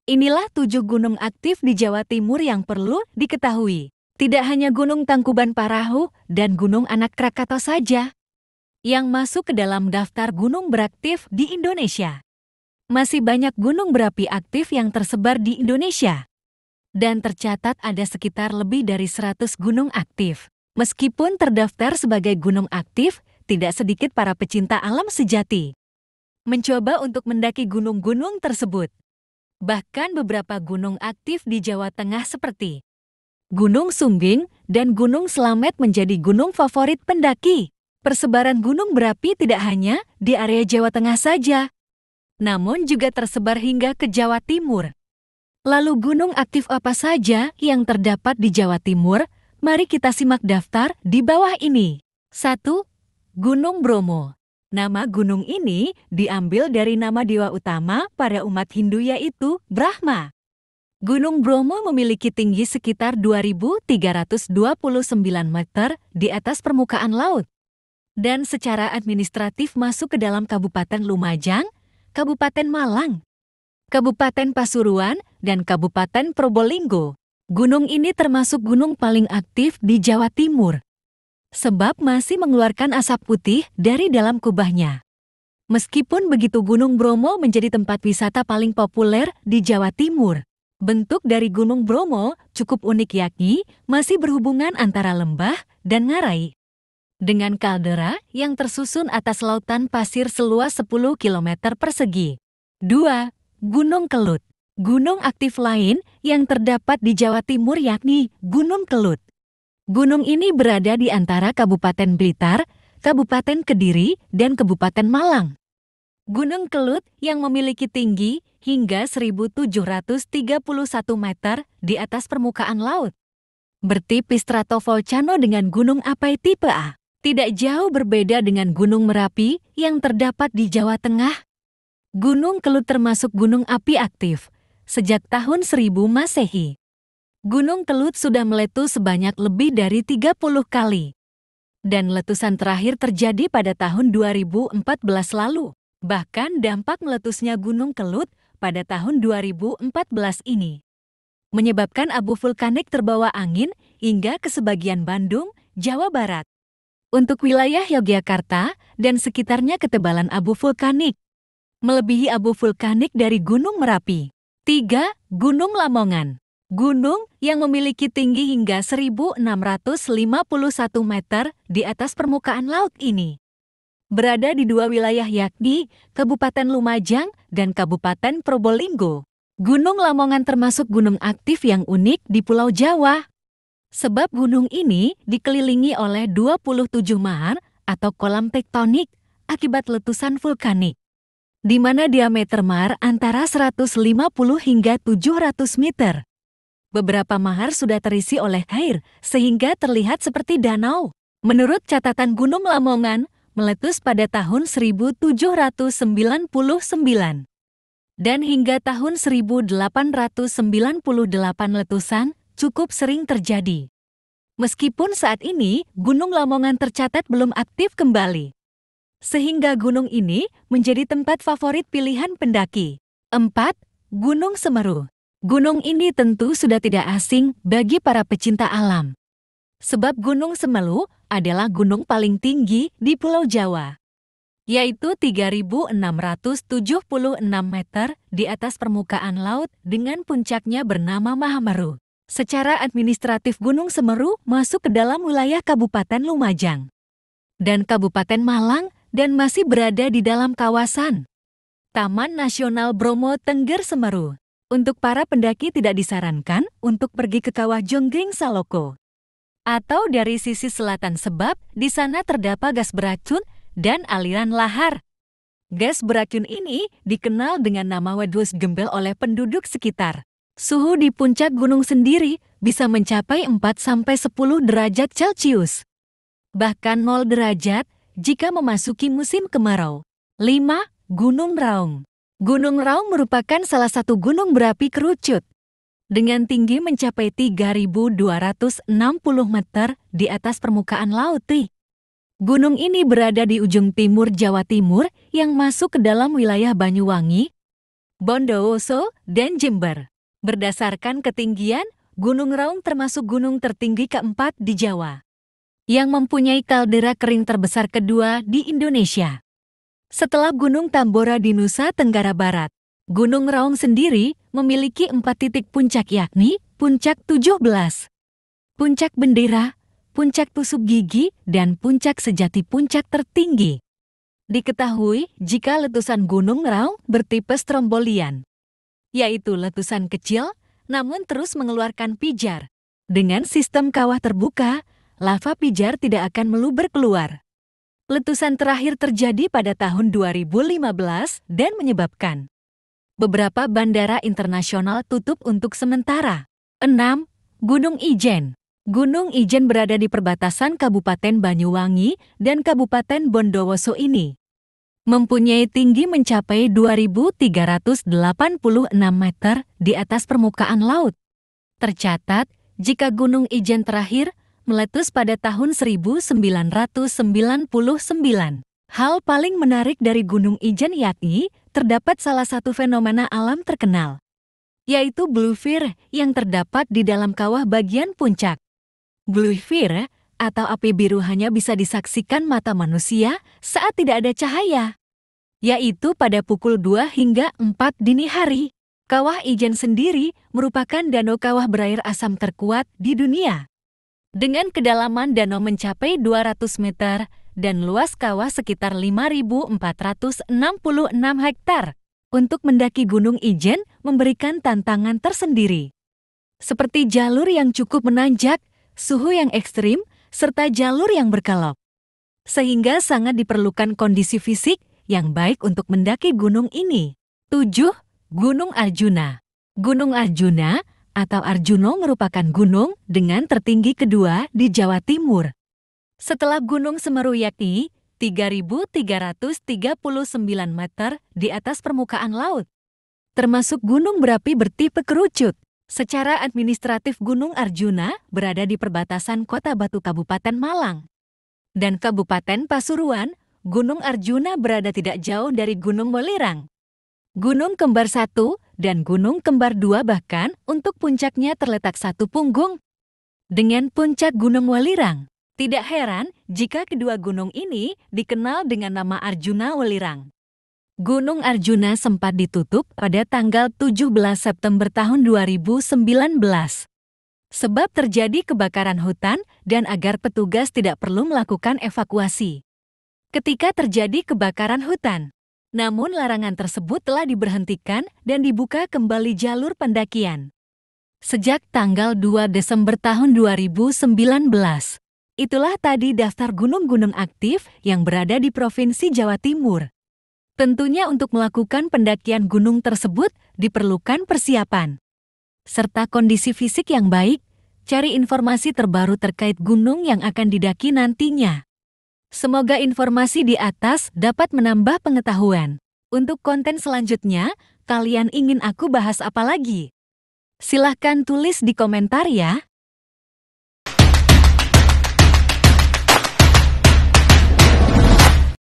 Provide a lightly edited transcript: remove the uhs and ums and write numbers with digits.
Inilah 7 gunung aktif di Jawa Timur yang perlu diketahui. Tidak hanya Gunung Tangkuban Parahu dan Gunung Anak Krakatau saja yang masuk ke dalam daftar gunung beraktif di Indonesia. Masih banyak gunung berapi aktif yang tersebar di Indonesia. Dan tercatat ada sekitar lebih dari 100 gunung aktif. Meskipun terdaftar sebagai gunung aktif, tidak sedikit para pecinta alam sejati mencoba untuk mendaki gunung-gunung tersebut. Bahkan beberapa gunung aktif di Jawa Tengah seperti Gunung Sumbing dan Gunung Slamet menjadi gunung favorit pendaki. Persebaran gunung berapi tidak hanya di area Jawa Tengah saja, namun juga tersebar hingga ke Jawa Timur. Lalu gunung aktif apa saja yang terdapat di Jawa Timur? Mari kita simak daftar di bawah ini. 1. Gunung Bromo. Nama gunung ini diambil dari nama dewa utama pada umat Hindu yaitu Brahma. Gunung Bromo memiliki tinggi sekitar 2.329 meter di atas permukaan laut. Dan secara administratif masuk ke dalam Kabupaten Lumajang, Kabupaten Malang, Kabupaten Pasuruan, dan Kabupaten Probolinggo. Gunung ini termasuk gunung paling aktif di Jawa Timur, sebab masih mengeluarkan asap putih dari dalam kubahnya. Meskipun begitu, Gunung Bromo menjadi tempat wisata paling populer di Jawa Timur. Bentuk dari Gunung Bromo cukup unik, yakni masih berhubungan antara lembah dan ngarai dengan kaldera yang tersusun atas lautan pasir seluas 10 km persegi. 2. Gunung Kelut. Gunung aktif lain yang terdapat di Jawa Timur yakni Gunung Kelut. Gunung ini berada di antara Kabupaten Blitar, Kabupaten Kediri, dan Kabupaten Malang. Gunung Kelut yang memiliki tinggi hingga 1.731 meter di atas permukaan laut, bertipe stratovolcano dengan Gunung Apai tipe A. Tidak jauh berbeda dengan Gunung Merapi yang terdapat di Jawa Tengah. Gunung Kelut termasuk gunung api aktif sejak tahun 1000 Masehi. Gunung Kelut sudah meletus sebanyak lebih dari 30 kali. Dan letusan terakhir terjadi pada tahun 2014 lalu. Bahkan dampak meletusnya Gunung Kelut pada tahun 2014 ini menyebabkan abu vulkanik terbawa angin hingga ke sebagian Bandung, Jawa Barat. Untuk wilayah Yogyakarta dan sekitarnya ketebalan abu vulkanik melebihi abu vulkanik dari Gunung Merapi. 3. Gunung Lamongan. Gunung yang memiliki tinggi hingga 1.651 meter di atas permukaan laut ini berada di dua wilayah yakni Kabupaten Lumajang dan Kabupaten Probolinggo. Gunung Lamongan termasuk gunung aktif yang unik di Pulau Jawa. Sebab gunung ini dikelilingi oleh 27 mahar atau kolam tektonik akibat letusan vulkanik, di mana diameter mahar antara 150 hingga 700 meter. Beberapa mahar sudah terisi oleh air sehingga terlihat seperti danau. Menurut catatan, Gunung Lamongan meletus pada tahun 1799 dan hingga tahun 1898 letusan cukup sering terjadi. Meskipun saat ini Gunung Lamongan tercatat belum aktif kembali, sehingga gunung ini menjadi tempat favorit pilihan pendaki. 4. Gunung Semeru. Gunung ini tentu sudah tidak asing bagi para pecinta alam, sebab Gunung Semeru adalah gunung paling tinggi di Pulau Jawa, yaitu 3.676 meter di atas permukaan laut dengan puncaknya bernama Mahameru. Secara administratif Gunung Semeru masuk ke dalam wilayah Kabupaten Lumajang dan Kabupaten Malang dan masih berada di dalam kawasan Taman Nasional Bromo Tengger Semeru. Untuk para pendaki tidak disarankan untuk pergi ke Kawah Jonggring Saloko atau dari sisi selatan sebab di sana terdapat gas beracun dan aliran lahar. Gas beracun ini dikenal dengan nama Wedus Gembel oleh penduduk sekitar. Suhu di puncak gunung sendiri bisa mencapai 4-10 derajat Celcius. Bahkan 0 derajat jika memasuki musim kemarau. 5. Gunung Raung. Gunung Raung merupakan salah satu gunung berapi kerucut dengan tinggi mencapai 3.260 meter di atas permukaan laut. Gunung ini berada di ujung timur Jawa Timur yang masuk ke dalam wilayah Banyuwangi, Bondowoso, dan Jember. Berdasarkan ketinggian, Gunung Raung termasuk gunung tertinggi keempat di Jawa, yang mempunyai kaldera kering terbesar kedua di Indonesia. Setelah Gunung Tambora di Nusa Tenggara Barat, Gunung Raung sendiri memiliki 4 titik puncak, yakni Puncak 17, Puncak Bendera, Puncak Tusuk Gigi, dan Puncak Sejati, puncak tertinggi. Diketahui jika letusan Gunung Raung bertipe strombolian, yaitu letusan kecil namun terus mengeluarkan pijar. Dengan sistem kawah terbuka, lava pijar tidak akan meluber keluar. Letusan terakhir terjadi pada tahun 2015 dan menyebabkan beberapa bandara internasional tutup untuk sementara. 6. Gunung Ijen. Gunung Ijen berada di perbatasan Kabupaten Banyuwangi dan Kabupaten Bondowoso ini. Mempunyai tinggi mencapai 2.386 meter di atas permukaan laut. Tercatat, jika Gunung Ijen terakhir meletus pada tahun 1999. Hal paling menarik dari Gunung Ijen yakni terdapat salah satu fenomena alam terkenal, yaitu blue fire yang terdapat di dalam kawah bagian puncak. Blue fire atau api biru hanya bisa disaksikan mata manusia saat tidak ada cahaya, yaitu pada pukul 2 hingga 4 dini hari. Kawah Ijen sendiri merupakan danau kawah berair asam terkuat di dunia. Dengan kedalaman danau mencapai 200 meter dan luas kawah sekitar 5.466 hektar. Untuk mendaki Gunung Ijen memberikan tantangan tersendiri, seperti jalur yang cukup menanjak, suhu yang ekstrim, serta jalur yang berkelok. Sehingga sangat diperlukan kondisi fisik yang baik untuk mendaki gunung ini. 7. Gunung Arjuna. Gunung Arjuna atau Arjuno merupakan gunung dengan tertinggi kedua di Jawa Timur, setelah Gunung Semeru, yakni 3.339 meter di atas permukaan laut. Termasuk gunung berapi bertipe kerucut. Secara administratif Gunung Arjuna berada di perbatasan Kota Batu Kabupaten Malang dan Kabupaten Pasuruan. Gunung Arjuna berada tidak jauh dari Gunung Welirang, Gunung Kembar 1, dan Gunung Kembar 2, bahkan untuk puncaknya terletak satu punggung dengan puncak Gunung Welirang. Tidak heran jika kedua gunung ini dikenal dengan nama Arjuna Welirang. Gunung Arjuna sempat ditutup pada tanggal 17 September tahun 2019. Sebab terjadi kebakaran hutan dan agar petugas tidak perlu melakukan evakuasi ketika terjadi kebakaran hutan. Namun larangan tersebut telah diberhentikan dan dibuka kembali jalur pendakian sejak tanggal 2 Desember tahun 2019. Itulah tadi daftar gunung-gunung aktif yang berada di Provinsi Jawa Timur. Tentunya untuk melakukan pendakian gunung tersebut diperlukan persiapan serta kondisi fisik yang baik. Cari informasi terbaru terkait gunung yang akan didaki nantinya. Semoga informasi di atas dapat menambah pengetahuan. Untuk konten selanjutnya, kalian ingin aku bahas apa lagi? Silahkan tulis di komentar ya.